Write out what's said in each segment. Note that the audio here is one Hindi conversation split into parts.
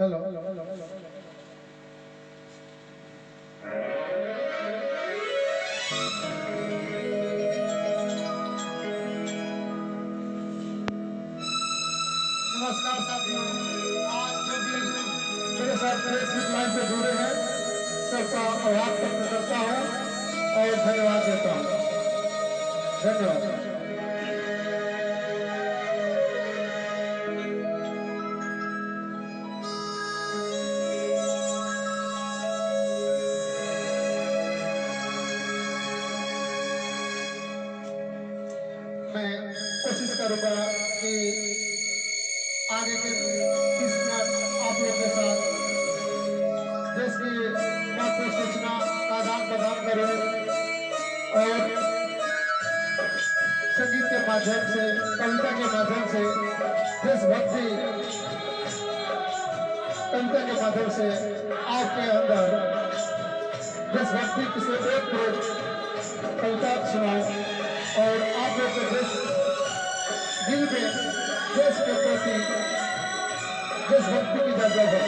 हेलो नमस्कार साथियों, आज जो भी मेरे साथ फेसबुक लाइव पे जुड़े हैं सबका आभार व्यक्त करता हूँ और धन्यवाद देता हूँ। धन्यवाद। मैं कोशिश करूँगा कि आगे के 30 मिनट आप लोग के साथ देश की महत्वपूर्ण सूचना का आदान प्रदान करूँ और संगीत के माध्यम से, कविता के माध्यम से, देशभक्ति कविता के माध्यम से आपके अंदर देशभक्ति से एक कविता सुनाऊं और आप लोग के दिल में देश के प्रति देशभक्ति की जागृत हो।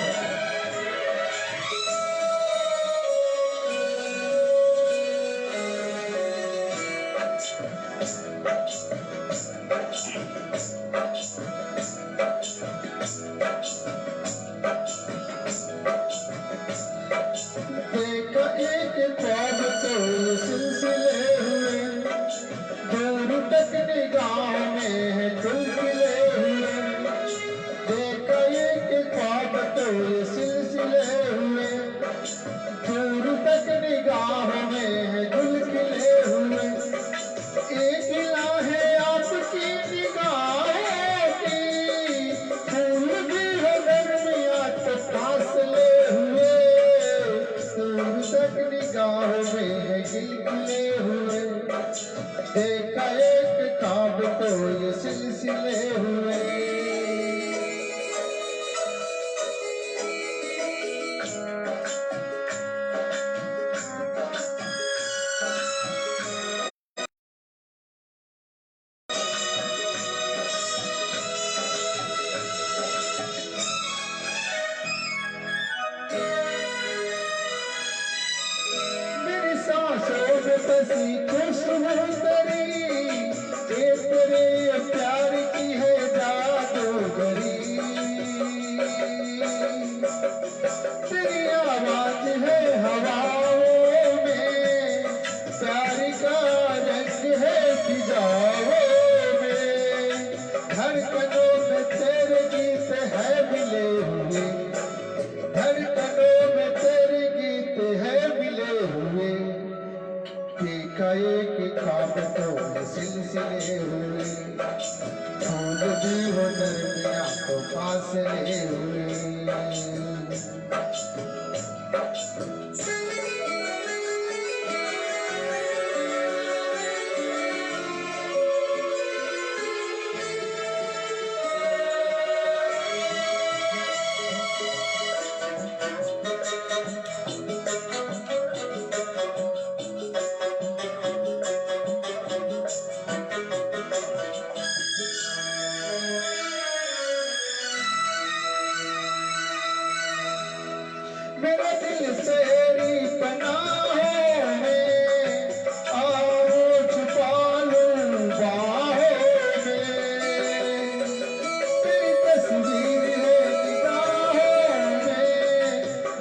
एक ख्वाब तो सिलसिले हुए, दूर तक निगाह में चुलबुले हुए। देखा एक ख्वाब तो सिलसिले हुए, दूर तक निगाह में चुलबुले हुए। एक है आपकी निगाहों की, फूल भी हो दरमिया तो फासले हुए। दूर तक निगाहों में गिलगिले हुए, देखा एक ख्वाब तो ये सिलसिले हुए। सांसों में बसी खुशबू तेरी, ये तेरे प्यार की है जादूगरी। तेरी आवाज है हवाओं में, प्यार का रंग है फिजाओं में। धड़कनों में तेरे गीत है मिले हुए, धड़कनों में तेरे गीत है मिले हुए। देखा एक ख्वाब तो सिलसिले हुए, फूल भी हो दरमिया तो फासले हुए। मेरे दिल तेरी पनाहों में, आओ छुपा लूं बाहों में। तेरी तस्वीर है निगाहों में,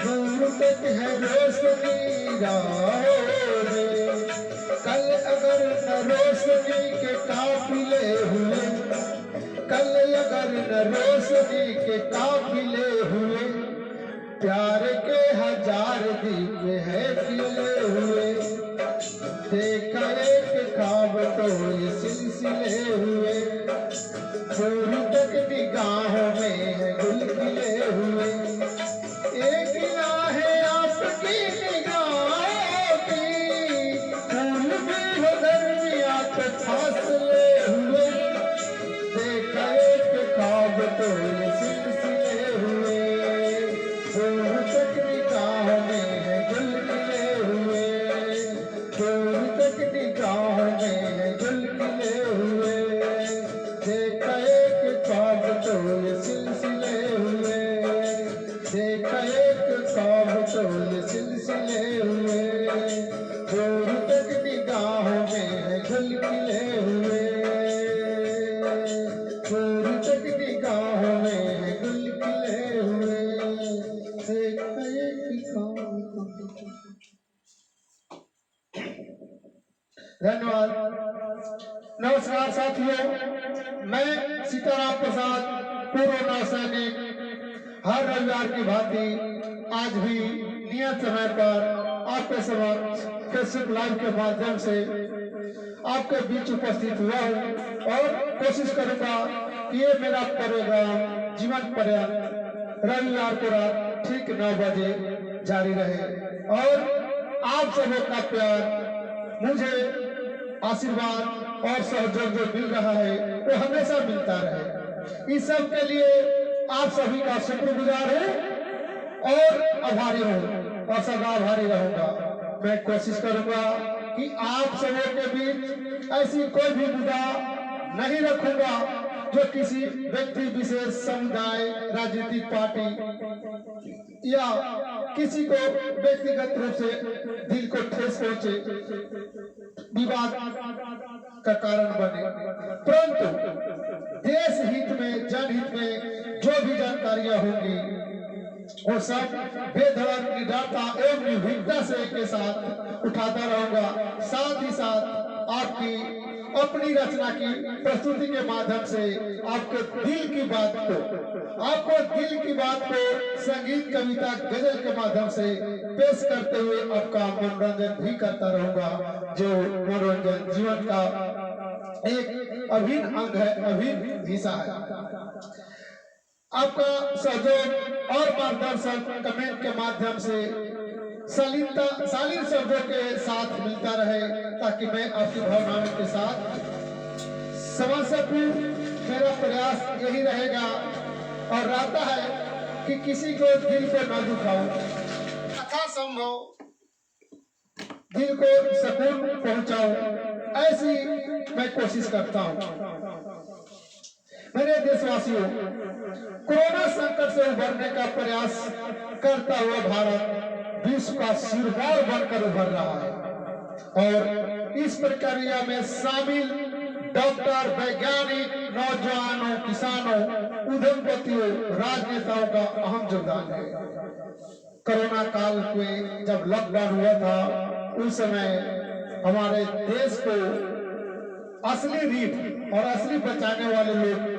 दूर तक है रोशनी राहों में। कल अगर न रोशनी के काफिले हुए, कल अगर न रोशनी के काफिले हुए। प्यार के हजार दीप है खिले हुए, देखा एक ख्वाब तो ये सिलसिले हुए। दूर तक निगाहों में है गुल खिले हुए। एक है आपकी निगाहों की, फूल भी हो दरमिया तो फासले हुए। देखा एक ख्वाब तो ये सिलसिले हुए, दूर तक निगाह में है गुल खिले हुए। दूर तक निगाह में है गुल खिले हुए। देखा एक ख्वाब तो ये सिलसिले हुए, गल खिले हुए, दूर तक निगाहों में गल खिले हुए, धन्यवाद। नमस्कार साथियों, मैं सीताराम प्रसाद, पूर्व नौसैनिक, हर रविवार की भांति आज भी नियत समय पर आपके समक्ष फेसबुक लाइव के माध्यम से आपके बीच उपस्थित हुआ हूँ और कोशिश करूंगा कि ये मेरा प्रोग्राम जीवन पर्यंत रविवार को रात ठीक 9 बजे जारी रहे और आप सबों का प्यार, मुझे आशीर्वाद और सहयोग जो मिल रहा है वो हमेशा मिलता रहे। इस सब के लिए आप सभी का शुक्रगुजार हूँ और आभारी हूँ और सदा आभारी रहूंगा। मैं कोशिश करूंगा कि आप सबों के बीच ऐसी कोई भी मुद्दा नहीं रखूंगा जो किसी व्यक्ति विशेष, समुदाय, राजनीतिक पार्टी या किसी को व्यक्तिगत रूप से दिल को ठेस पहुंचे, विवाद का कारण बने, परंतु देश हित में, जनहित में जो भी जानकारियां होंगी वो सब बेधड़क, निडरता एवं निर्भीकता से के साथ उठाता रहूंगा। साथ ही साथ आपकी अपनी रचना की प्रस्तुति के माध्यम से आपके दिल की बात को संगीत, कविता, गजल के माध्यम से पेश करते हुए आपका मनोरंजन भी करता रहूंगा, जो मनोरंजन जीवन का एक अभिन्न अंग है, अभिन्न हिस्सा है। आपका सहयोग और मार्गदर्शन कमेंट के माध्यम से शालीन शब्दों के साथ मिलता रहे ताकि मैं आपकी भावनाओं के साथ समझ सकूं। मेरा प्रयास यही रहेगा और रहता है कि किसी को दिल को न दुखाऊं, यथा संभव दिल को सुकून पहुंचाऊं, ऐसी मैं कोशिश करता हूं। मेरे देशवासियों, कोरोना संकट से उभरने का प्रयास करता हुआ भारत विश्व का सिरमौर बनकर उभर रहा है और इस प्रक्रिया में शामिल डॉक्टर, वैज्ञानिक, नौजवानों, किसानों, उद्यमपतियों, राजनेताओं का अहम योगदान है। कोरोना काल में जब लॉकडाउन हुआ था, उस समय हमारे देश को असली रीढ़ और असली बचाने वाले लोग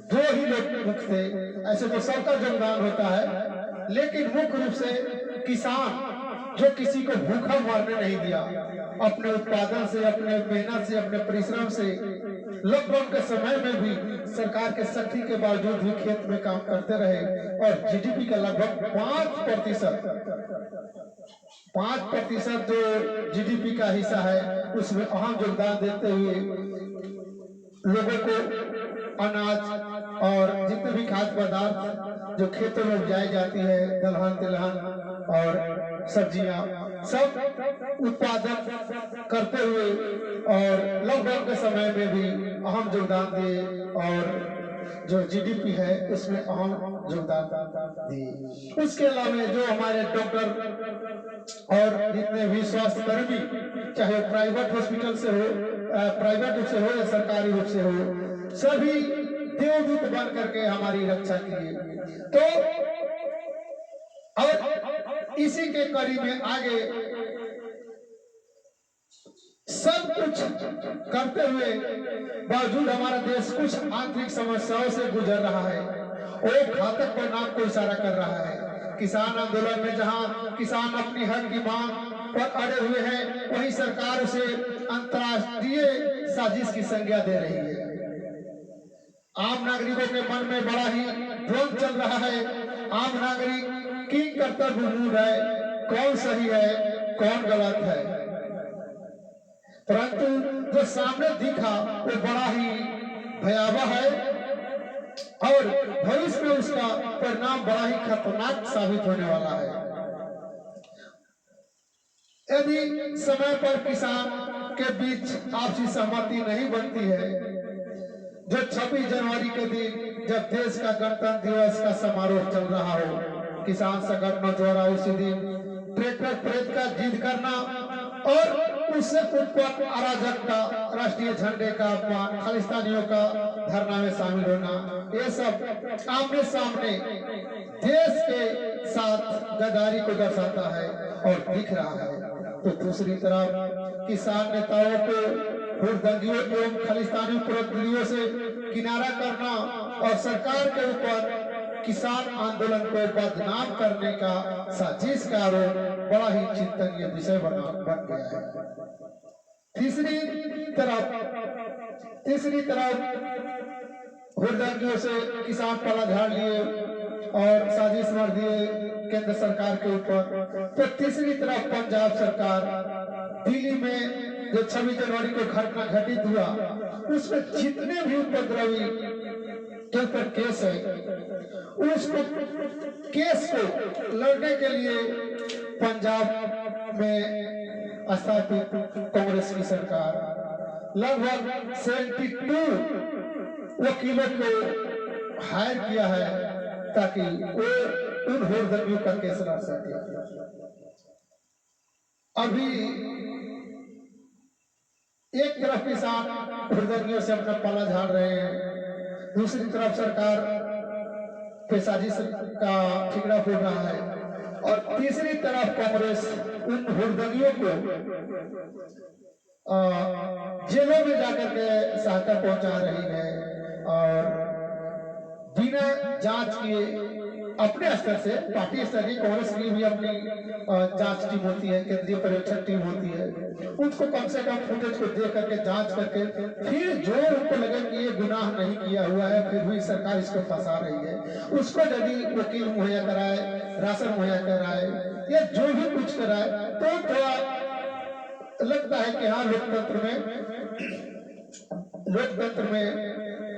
दो ही लोग मुख्य थे। ऐसे तो सबका योगदान होता है, लेकिन मुख्य रूप से किसान, जो किसी को भूखा मरने नहीं दिया, अपने उत्पादन से, अपने मेहनत से, अपने परिश्रम से लॉकडाउन के समय में भी सरकार के सख्ती के बावजूद भी खेत में काम करते रहे और जीडीपी का लगभग 5% जो जीडीपी का हिस्सा है उसमें अहम योगदान देते हुए लोगों को अनाज और जितने भी खाद्य पदार्थ जो खेतों में उपजाई जाती है, दलहन, तिलहन और सब्जियां, सब उत्पादन करते हुए और लॉकडाउन के समय में भी अहम योगदान दिए और जो जीडीपी है उसमें अहम योगदान दिए। उसके अलावा जो हमारे डॉक्टर और जितने भी स्वास्थ्य कर्मी, चाहे प्राइवेट हॉस्पिटल से हो, प्राइवेट रूप से हो या सरकारी रूप से हो, सभी देवदूत बन करके हमारी रक्षा की। तो और इसी के कड़ी में आगे सब कुछ करते हुए बावजूद हमारा देश कुछ आंतरिक समस्याओं से गुजर रहा है। वो घातक परिणाम को इशारा कर रहा है। किसान आंदोलन में जहां किसान अपनी हक की मांग पर अड़े हुए हैं, वहीं सरकार उसे अंतर्राष्ट्रीय साजिश की संज्ञा दे रही है। आम नागरिकों के मन में बड़ा ही द्वंद्व चल रहा है। आम नागरिक की कर्तव्य मूड है, कौन सही है, कौन गलत है, परंतु जो सामने दिखा वो बड़ा ही भयावह है और भविष्य में उसका परिणाम बड़ा ही खतरनाक साबित होने वाला है। यदि समय पर किसान के बीच आपसी सहमति नहीं बनती है, जो 26 जनवरी के दिन जब देश का गणतंत्र दिवस का समारोह चल रहा हो, किसान संगठनों द्वारा उसी दिन ट्रैक्टर खरीद कर जिद करना और उससे उत्पन्न अराजकता, राष्ट्रीय झंडे का अपमान, खालिस्तानियों का धरना में शामिल होना, ये सब आमने सामने देश के साथ गद्दारी को दर्शाता है और दिख रहा है। तो दूसरी तरफ किसान नेताओं को हुड़दंगियों एवं खालिस्तानी प्रतिनिधियों से किनारा करना और सरकार के ऊपर किसान आंदोलन को बदनाम करने का साजिश का आरोप बड़ा ही चिंतनीय विषय बन गया है। तीसरी तरफ हुड़दंगियों से किसान पला झाड़ लिए और साजिश मर दिए केंद्र सरकार के ऊपर। तो तीसरी तरफ पंजाब सरकार दिल्ली में जो 26 जनवरी को घटना घटित हुआ, उसमें जितने भी उपद्रवी के ऊपर केस है, उसको केस को लड़ने के लिए पंजाब में स्थापित कांग्रेस की सरकार लगभग 72 वकीलों को हायर किया है ताकि वो उन हुड़दंगियों का केस लड़ सके। अभी एक तरफ किसान हुड़दंगियों से अपना पला झाड़ रहे हैं, दूसरी तरफ सरकार पे साजिश का ठिकरा फोड़ रहा है, और तीसरी तरफ कांग्रेस उन हुड़दंगियों को जेलों में जाकर के सहायता पहुंचा रही है और बिना जांच किए अपने स्तर से, पार्टी स्तर की कांग्रेस की भी अपनी जांच टीम होती है, केंद्रीय पर्यवेक्षण टीम होती है, उनको कम से कम फुटेज को देख करके जांच करके फिर जो उनको लगे कि ये गुनाह नहीं किया हुआ है, फिर भी सरकार इसको फंसा रही है, उसको यदि वकील मुहैया कराए, राशन मुहैया कराए या जो भी कुछ कराए, तो थोड़ा लगता है कि हाँ लोकतंत्र में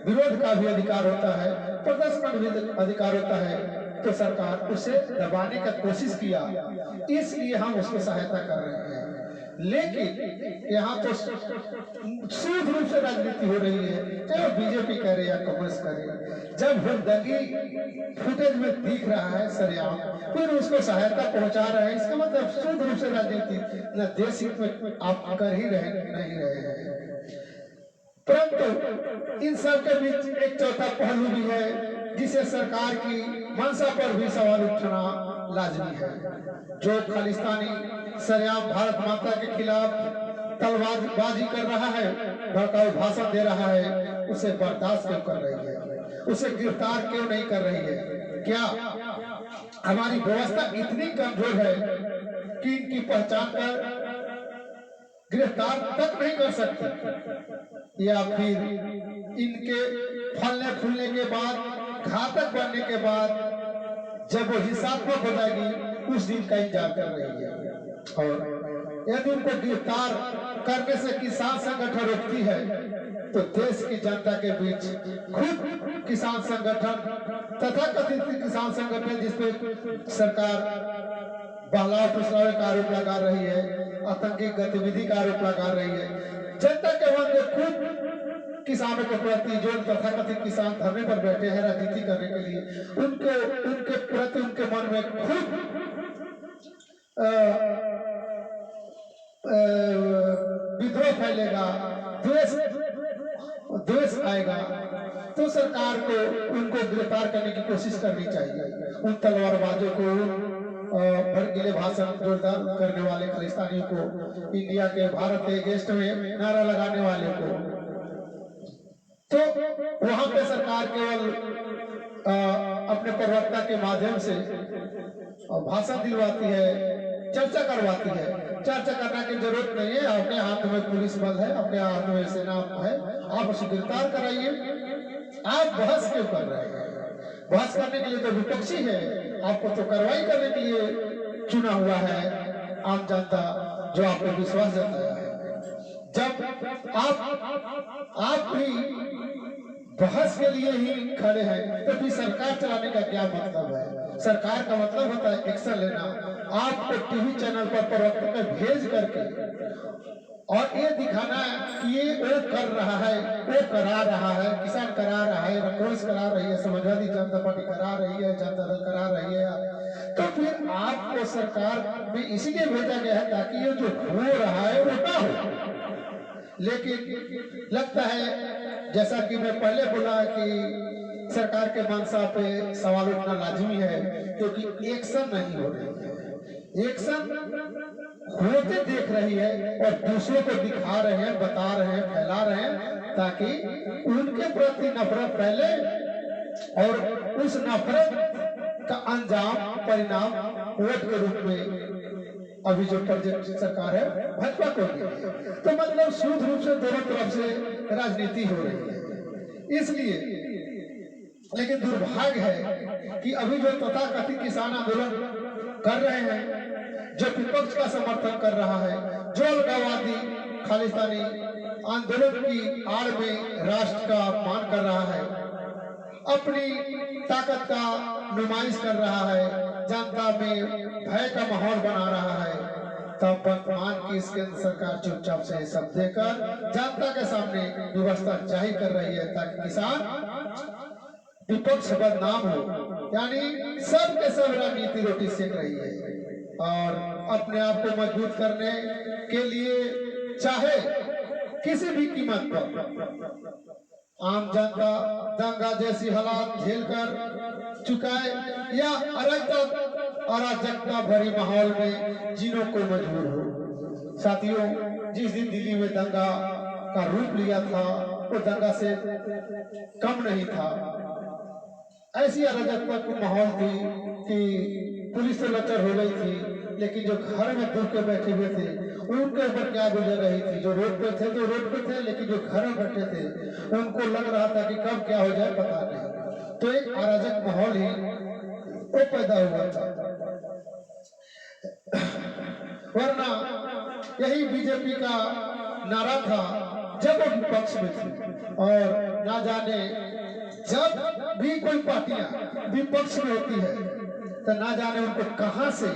विरोध का भी अधिकार होता है, प्रदर्शन भी अधिकार होता है। तो सरकार उसे दबाने का कोशिश किया, इसलिए हम उसको सहायता कर रहे हैं। लेकिन यहाँ तो शुद्ध रूप से राजनीति हो रही है, चाहे बीजेपी करे या कांग्रेस करे। जब हुड़दंगी फुटेज में दिख रहा है सरेआम, फिर उसको सहायता पहुंचा रहे हैं, इसका मतलब शुद्ध रूप से राजनीति न देश हित में आप कर ही रहे नहीं रहे हैं। परंतु इन सब के बीच एक चौथा पहलू भी है जिसे सरकार की मंशा पर भी सवाल उठना लाजमी है। जो खालिस्तानी सरेआम भारत माता के खिलाफ तलवारबाजी कर रहा है, भड़काऊ भाषण दे रहा है, उसे बर्दाश्त क्यों कर रही है, उसे गिरफ्तार क्यों नहीं कर रही है? क्या हमारी व्यवस्था इतनी कमजोर है कि इनकी पहचान कर गिरफ्तार तक नहीं कर सकते, या फिर इनके फलने फूलने के बाद, घातक बनने के बाद जब वो हिंसात्मक हो जाएगी उस दिन का इंतजार कर रही है? और यदि उनको गिरफ्तार करने से किसान संगठन रोकती है तो देश की जनता के बीच खुद किसान संगठन तथा कथित किसान संगठन जिसपे सरकार बहलाव फुसलावे का आरोप लगा रही है, आतंकी गतिविधि का आरोप लगा रही है, जनता के मन में खुद किसानों के प्रति जो तथाकथित किसान धरने पर बैठे हैं राजनीति करने के लिए, उनके प्रति उनके मन में खुद विद्रोह फैलेगा, द्वेष आएगा, तो सरकार को उनको गिरफ्तार करने की कोशिश करनी चाहिए। उन तलवारबाजों को, भड़कीले भाषण जोरदार करने वाले खालिस्तानियों को, इंडिया के भारत के अगेंस्ट में नारा लगाने वाले को, तो वहां पे सरकार केवल अपने प्रवक्ता के माध्यम से भाषण दिलवाती है, चर्चा करवाती है। चर्चा करने की जरूरत नहीं है, अपने हाथ में पुलिस बल है, अपने हाथ में सेना है, आप उसे गिरफ्तार कराइए। आप बहस क्यों कर रहे हैं? बहस करने के लिए तो विपक्षी है, आपको तो कार्रवाई करने के लिए चुना हुआ है आम जनता जो आपको विश्वास जताया है। जब आप भी बहस के लिए ही खड़े हैं तो फिर सरकार चलाने का क्या मतलब है? सरकार का मतलब होता है एक्शन लेना। आपको टीवी चैनल पर प्रवक्ता भेज करके और ये दिखाना कि ये वो कर रहा है, वो करा रहा है, किसान करा रहा है, कांग्रेस करा रही है, समाजवादी जनता पार्टी करा रही है, जनता दल करा रही है, तो फिर आपको सरकार में इसलिए भेजा गया है ताकि ये जो हो रहा है वो ना हो। लेकिन लगता है जैसा कि मैं पहले बोला कि सरकार के मंशा पे सवाल उठना लाजमी है, क्योंकि एक्शन नहीं हो रही है। एक्शन होते देख रही है और दूसरों को दिखा रहे हैं, बता रहे हैं, फैला रहे हैं, ताकि उनके प्रति नफरत फैले और उस नफरत का अंजाम परिणाम वोट के रूप में अभी जो प्रोजेक्ट सरकार है भाजपा को दी। तो मतलब सूद रूप से दोनों तरफ से राजनीति हो रही है। इसलिए लेकिन दुर्भाग्य है कि अभी जो तथाकथित किसान आंदोलन कर रहे हैं, जो विपक्ष का समर्थन कर रहा है, जो अलगाववादी खालिस्तानी आंदोलन की आड़ में राष्ट्र का अपमान कर रहा है, अपनी ताकत का नुमाइश कर रहा है, जनता में भय का माहौल बना रहा है, तब वर्तमान की इस केंद्र सरकार चुपचाप से सब देकर जनता के सामने व्यवस्था जाहिर कर रही है ताकि किसान विपक्ष बदनाम हो। यानी सब के सब राजनीति रोटी सेक रही है और अपने आप को मजबूत करने के लिए चाहे किसी भी कीमत पर आम जनता दंगा जैसी हालात झेलकर चुकाए या अराजकता भरी माहौल में जीने को मजबूर हो। साथियों, जिस दिन दिल्ली में दंगा का रूप लिया था वो दंगा से कम नहीं था। ऐसी अराजकता की माहौल थी कि पुलिस से लचर हो गई थी, लेकिन जो घर में दुख के बैठे हुए थे उनके ऊपर क्या गुजर रही थी। जो रोड पे थे तो रोड पे थे, लेकिन जो घर में बैठे थे उनको लग रहा था कि कब क्या हो जाए पता नहीं। तो एक अराजक माहौल ही वो पैदा हुआ था। वरना यही बीजेपी का नारा था जब वो विपक्ष में थी। और ना जाने जब भी कोई पार्टियां विपक्ष में होती है तो ना जाने उनको कहां से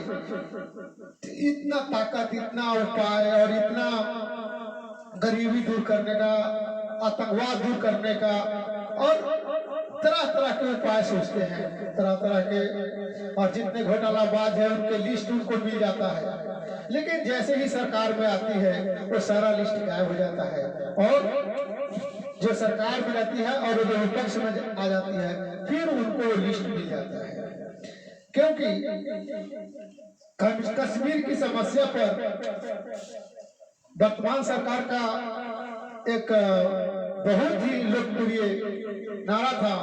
इतना ताकत, इतना उपाय और इतना गरीबी दूर करने का, आतंकवाद दूर करने का और तरह तरह के उपाय सोचते हैं, तरह तरह के। और जितने घोटालाबाज है उनके लिस्ट उनको मिल जाता है, लेकिन जैसे ही सरकार में आती है वो सारा लिस्ट गायब हो जाता है। और जो सरकार में रहती है और जो विपक्ष में आ जाती है फिर उनको लिस्ट मिल जाता है। क्योंकि कश्मीर की समस्या पर वर्तमान सरकार का एक बहुत ही लोकप्रिय नारा था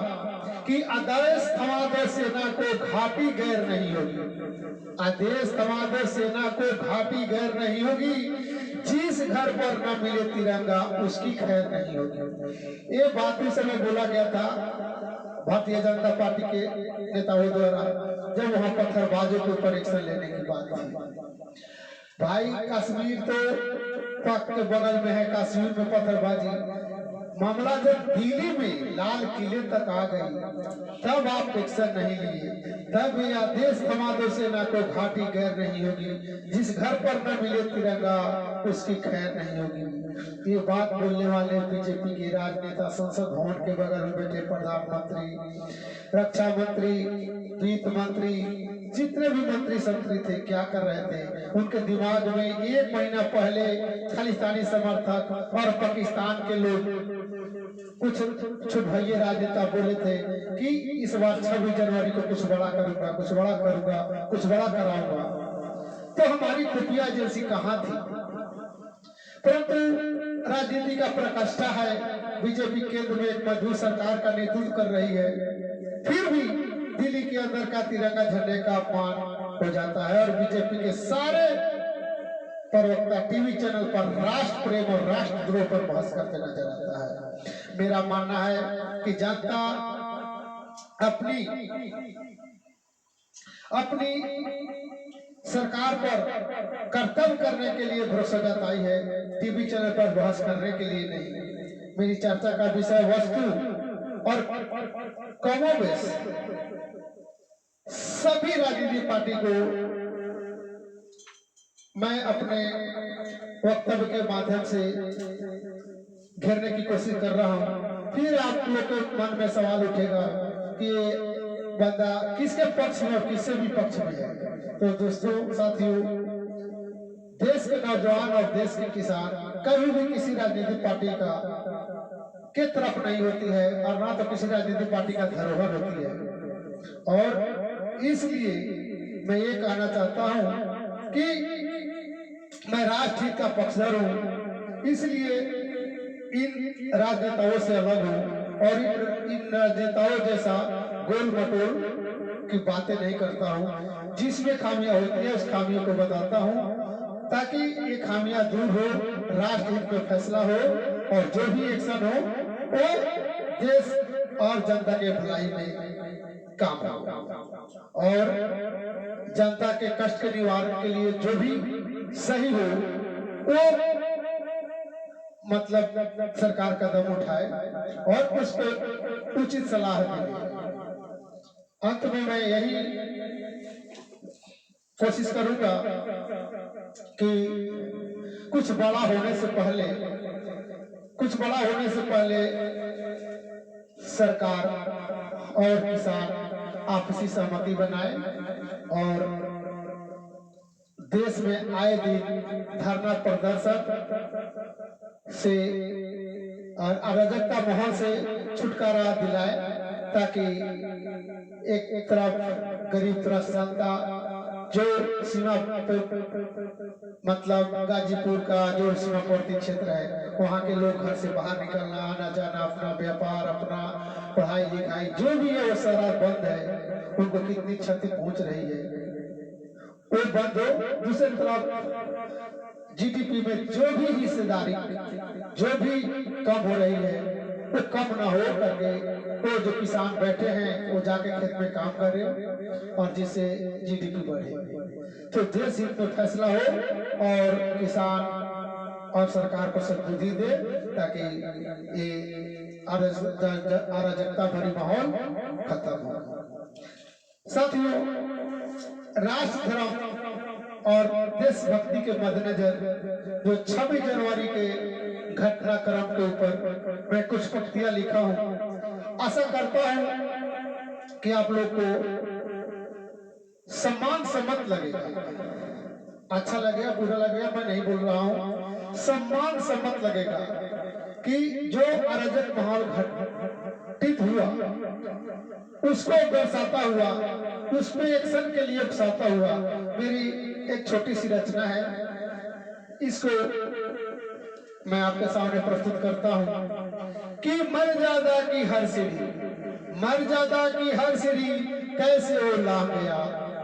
कि आदेश थमादो सेना को घाटी गैर नहीं होगी। आदेश थमादो सेना को घाटी गैर नहीं होगी, जिस घर पर न मिले तिरंगा उसकी खैर नहीं होगी। ये बात उस समय बोला गया था भारतीय जनता पार्टी के नेताओं द्वारा जब वहां पत्थरबाजों के ऊपर एक्शन लेने की बात थी। भाई कश्मीर तो पाक के बगल में है, कश्मीर में पत्थरबाजी मामला जब दिल्ली में लाल किले तक आ गई तब आप एक्शन नहीं लिए। तब ये आदेश थमादो सेना को घाटी गैर नहीं होगी, जिस घर पर न मिले तिरंगा उसकी खैर नहीं होगी। ये बात बोलने वाले बीजेपी के राजनेता संसद भवन के बगल में बैठे प्रधानमंत्री, रक्षा मंत्री, वित्त मंत्री, जितने भी मंत्री संतरी थे क्या कर रहे थे? उनके दिमाग में 1 महीना पहले खालिस्तानी समर्थक और पाकिस्तान के लोग कुछ भैया राजनेता बोले थे कि इस बार 26 जनवरी को कुछ बड़ा करूंगा, कुछ बड़ा करूंगा, कुछ बड़ा कराऊंगा। तो हमारी खुफिया एजेंसी कहाँ थी? परंतु राजनीति का प्रकाष्ठा है, बीजेपी केंद्र में एक मजबूत सरकार का नेतृत्व कर रही है, फिर भी दिल्ली के अंदर का तिरंगा झंडे का अपमान हो जाता है और बीजेपी के सारे प्रवक्ता टीवी चैनल पर राष्ट्र प्रेम और राष्ट्रद्रोह पर बहस करते नजर आता है। मेरा मानना है कि जनता अपनी सरकार पर कर्तव्य करने के लिए भरोसा जताई है, टीवी चैनल पर बहस करने के लिए नहीं। मेरी चर्चा का विषय वस्तु और कमोबेश सभी राजनीतिक पार्टी को मैं अपने वक्तव्य के माध्यम से घेरने की कोशिश कर रहा हूँ, फिर आप लोग के मन में सवाल उठेगा कि बंदा किसके पक्ष में और किससे भी पक्ष में है। तो दोस्तों साथियों, देश के नौजवान और देश के किसान कभी भी किसी राजनीतिक पार्टी का के तरफ नहीं होती है और ना तो किसी राजनीतिक पार्टी का धरोहर होती है। और इसलिए मैं ये कहना चाहता हूं कि मैं राष्ट्रहित का पक्षधर हूं, इसलिए इन राजनेताओं से अलग हूं और इन राजनेताओं जैसा गोल मटोल की बातें नहीं करता हूं। जिसमें खामियां होती है उस खामियों को बताता हूं ताकि ये खामियां दूर हो, राष्ट्रहित में फैसला हो और जो भी एक्शन हो वो देश और जनता के भलाई में काम हो और जनता के कष्ट के निवारण के लिए जो भी सही हो वो मतलब सरकार कदम उठाए और उस पर उचित सलाह दे। अंत में मैं यही कोशिश करूंगा कि कुछ बड़ा होने से पहले सरकार और किसान आपसी सहमति बनाए और देश में आए दिन धरना प्रदर्शन से और अराजकता माहौल से छुटकारा दिलाए ताकि एक तरफ गरीब त्रस्त जनता जो सीमा मतलब गाजीपुर का जो सीमावर्ती क्षेत्र है वहाँ के लोग घर से बाहर निकलना आना जाना अपना व्यापार अपना पढ़ाई लिखाई जो भी है वो सारा बंद है। उनको कितनी क्षति पहुंच रही है वो बंद हो। दूसरी तरफ जीडीपी में जो भी हिस्सेदारी जो भी कम हो रही है वो कम ना हो करके वो जो किसान बैठे हैं वो जाके खेत में काम करे और जिससे जीडीपी बढ़े। तो देश हित में फैसला हो और किसान और सरकार को सद्बुद्धि दे ताकि ये अराजकता भरी माहौल खत्म हो। साथियों, राष्ट्र धर्म और देशभक्ति के मद्देनजर जो 26 जनवरी के घटनाक्रम के ऊपर मैं कुछ पंक्तियां लिखा हूं। आशा करता हूं कि आप लोग को सम्मान सम्मत लगेगा, अच्छा लगेगा बुरा लगेगा मैं नहीं बोल रहा हूं, सम्मान सम्मत लगेगा कि जो अराजक माहौल घटित हुआ उसको दर्शाता हुआ उस पे एक्शन के लिए उकसाता हुआ मेरी एक छोटी सी रचना है, इसको मैं आपके सामने प्रस्तुत करता हूं कि मर्यादा की हर सीढ़ी मर्यादा की हर सीढ़ी कैसे वो लांग गया,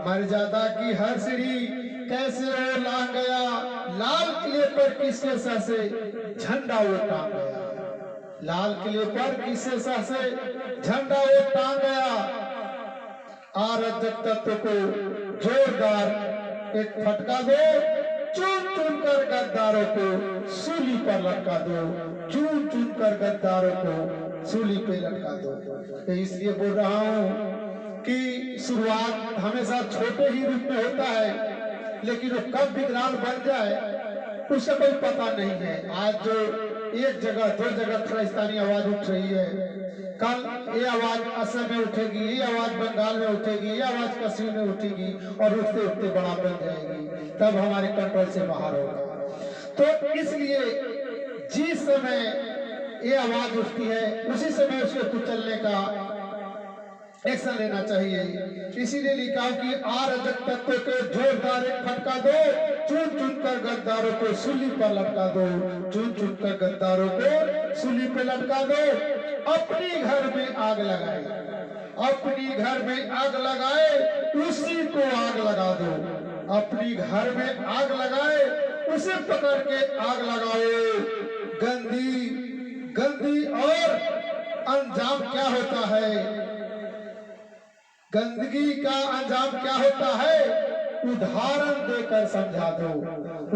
मर्यादा की हर सीढ़ी कैसे वो लांग गया, लाल किले पर किसके सर से झंडा वो टांग गया, लाल किले पर किसके सर से झंडा वो टांग गया। अराजक तत्व को जोरदार एक फटका दो, चुन चुन कर गद्दारों को सूली पर लटका दो, चुन चुन कर गद्दारों को सूली पे लटका दो। तो इसलिए बोल रहा हूं कि शुरुआत हमेशा छोटे ही रूप में होता है लेकिन वो कब विकराल बन जाए उसका कोई पता नहीं है। आज जो एक जगह दो जगह खालिस्तानी आवाज उठ रही है, कल ये आवाज असम में उठेगी, ये आवाज बंगाल में उठेगी, ये आवाज कश्मीर में उठेगी और उठते उठते बड़ा बन जाएगी, तब हमारे कंट्रोल से बाहर होगा। तो इसलिए जिस समय ये आवाज उठती है उसी समय उसको कुचलने का एक्शन लेना चाहिए। इसीलिए लिखा कि अराजक तत्व के जोरदार एक फटका दो, चुन चुन कर गद्दारों को सूली पर लटका दो, चुन चुन कर गद्दारों को सूली पर लटका दो। अपनी घर में आग लगाए, अपनी घर में आग लगाए उसी को आग लगा दो, अपनी घर में आग लगाए उसे पकड़ के आग लगाओ। गंदी गंदी और अंजाम क्या होता है, गंदगी का अंजाम क्या होता है, उदाहरण देकर समझा दो,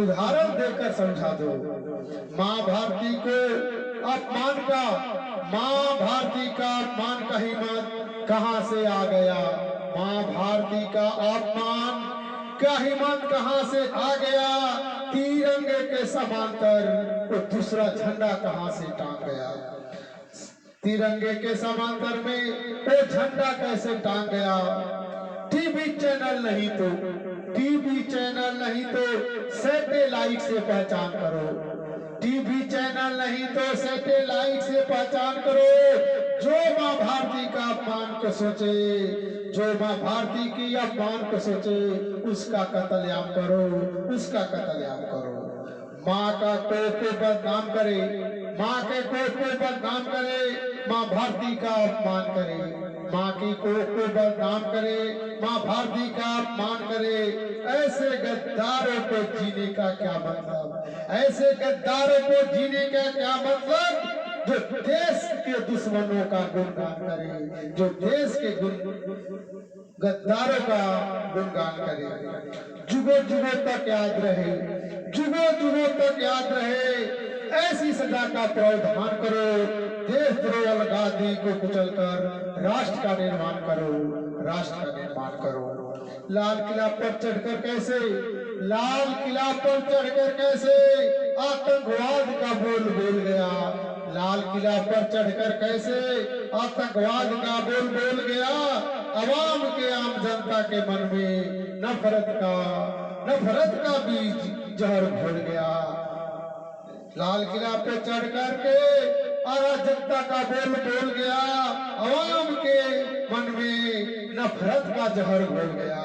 उदाहरण देकर समझा दो। माँ भारती को अपमान का, माँ भारती का अपमान का हिम्मत कहां से आ गया, माँ भारती का अपमान का हिम्मत कहां से आ गया। तिरंगे के समांतर वो दूसरा झंडा कहां से टांग गया? तिरंगे के समांतर में वो झंडा कैसे टांग गया? टीवी चैनल नहीं तो सैटेलाइट से पहचान करो। टीवी चैनल नहीं तो सैटेलाइट से पहचान करो। जो माँ भारती का अपमान को सोचे, जो माँ भारती की अपमान को सोचे, उसका कत्लेआम करो, उसका कत्लेआम करो। माँ का कोख को बदनाम करे, माँ के कोख को बदनाम करे, माँ भारती का अपमान करे, माँ की कोख को बदनाम करे, माँ भारती का अपमान करे। ऐसे गद्दारों को जीने का क्या मतलब? ऐसे गद्दारों को जीने का क्या मतलब? जो देश के दुश्मनों का गुणगान करे, जो देश के गद्दारों का गुणगान करे। जुगों जुगों तक याद रहे, जुगों जुगों तक याद रहे। ऐसी सजा का प्रावधान करो। देशद्रोह अलगादी को कुचलकर राष्ट्र का निर्माण करो, राष्ट्र का निर्माण करो। लाल किला पर चढ़कर कैसे, लाल किला पर चढ़कर कैसे आतंकवाद का बोल बोल गया? लाल किला पर चढ़कर कैसे आतंकवाद का बोल बोल गया? अवाम के, आम जनता के मन में नफरत का बीज जहर घोल गया। लाल किला पे चढ़ करके अराजकता का बोल बोल गया। अवाम के मन में नफरत का जहर घोल गया।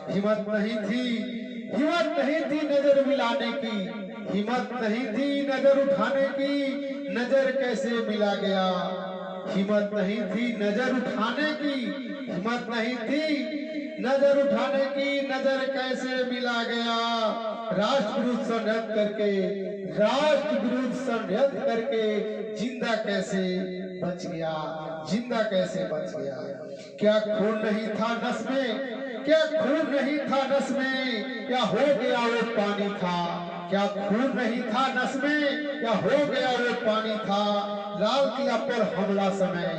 हिम्मत नहीं थी नजर मिलाने की, हिम्मत नहीं थी नजर उठाने की। नजर कैसे मिला गया? हिम्मत नहीं थी नजर उठाने की, हिम्मत नहीं थी नजर उठाने की। नजर कैसे मिला गया? राष्ट्र विरुद्ध षड्यंत्र करके, राष्ट्र विरुद्ध षड्यंत्र करके जिंदा कैसे बच गया? जिंदा कैसे बच गया? क्या खून नहीं था नस में? क्या खून नहीं था नस में? क्या हो गया वो पानी था? क्या खून नहीं था नस में? क्या हो गया वो पानी था? लाल किला पर हमला समय,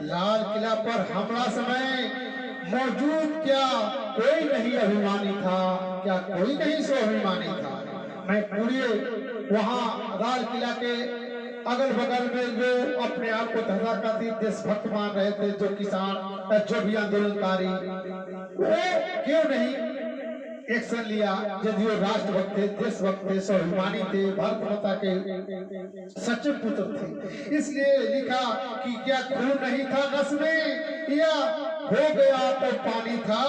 लाल किला पर हमला समय मौजूद क्या कोई नहीं अभिमानी था? क्या कोई नहीं स्वाभिमानी था? मैं पूरे वहाँ लाल किला के अगल बगल में जो अपने आप को तथाकथित देशभक्त मान रहे थे, जो किसान, जो भी आंदोलनकारी, वो क्यों नहीं एक्शन लिया? यदि वो राष्ट्रभक्त थे, देशभक्त थे, स्वाभिमानी थे, भारत माता के सच्चे पुत्र थे। इसलिए लिखा कि क्या खून नहीं था नस में, या हो गया तो पानी था?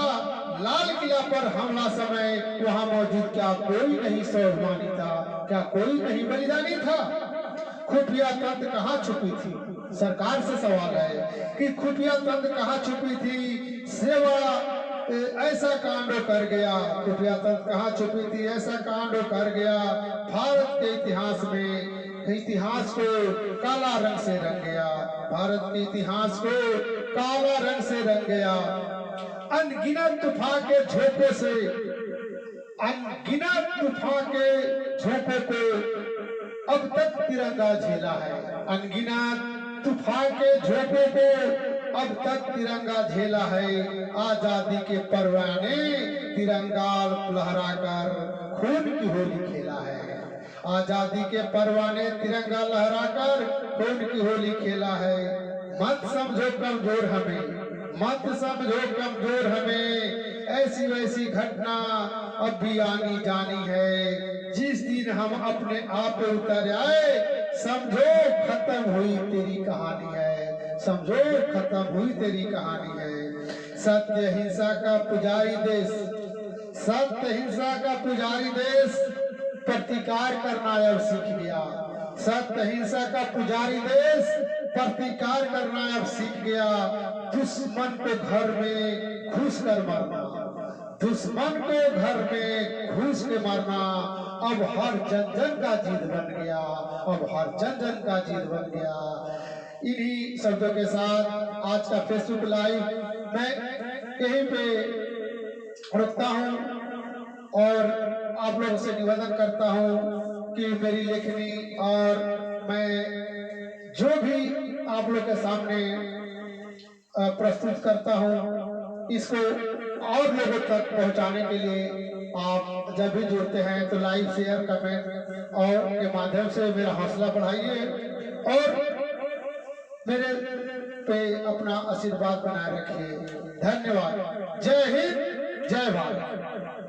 लाल किला पर हमला समय वहां मौजूद क्या कोई नहीं स्वाभिमानी था? क्या कोई नहीं बलिदानी था? खुफिया तंत्र कहाँ छुपी थी? सरकार से सवाल है कि खुफिया तंत्र कहाँ छुपी थी? सेवा ऐसा कांड कर गया, खुफिया तंत्र कहाँ छुपी थी? ऐसा कांड कर गया। भारत के इतिहास में, इतिहास को काला रंग से रंग गया। भारत के इतिहास को काला रंग से रंग गया। अनगिनत तूफान के झोंकों से, अनगिनत तूफान के झोंकों को अब तक तिरंगा झेला है। अनगिनत तूफान के झोंकों को अब तक तिरंगा झेला है। आजादी के परवाने तिरंगा लहराकर खून की होली खेला है। आजादी के परवाने तिरंगा लहराकर खून की होली खेला है। मत समझो कमजोर हमें, मत समझो कमजोर हमें। ऐसी वैसी घटना अब भी आनी जानी है। जिस दिन हम अपने आप पे उतर आए, समझो खत्म हुई तेरी कहानी है, समझो खत्म हुई तेरी कहानी है। सत्य हिंसा का पुजारी देश, सत्य हिंसा का पुजारी देश प्रतिकार करना अब सीख गया। सत्य हिंसा का पुजारी देश प्रतिकार करना अब सीख गया। दुश्मन को घर में घुस कर मारना, दुश्मन को घर में घुस के मारना अब हर जन जन का जिद बन गया, अब हर जन जन का जिद बन गया। इन्हीं शब्दों के साथ आज का फेसबुक लाइव मैं यहीं पे रुकता हूँ और आप लोगों से निवेदन करता हूँ कि मेरी लेखनी और मैं जो भी आप लोग के सामने प्रस्तुत करता हूँ, इसको और लोगों तक पहुँचाने के लिए आप जब भी जुड़ते हैं तो लाइक शेयर कमेंट और के माध्यम से मेरा हौसला बढ़ाइए और मेरे पे अपना आशीर्वाद बनाए रखिए। धन्यवाद। जय हिंद, जय भारत।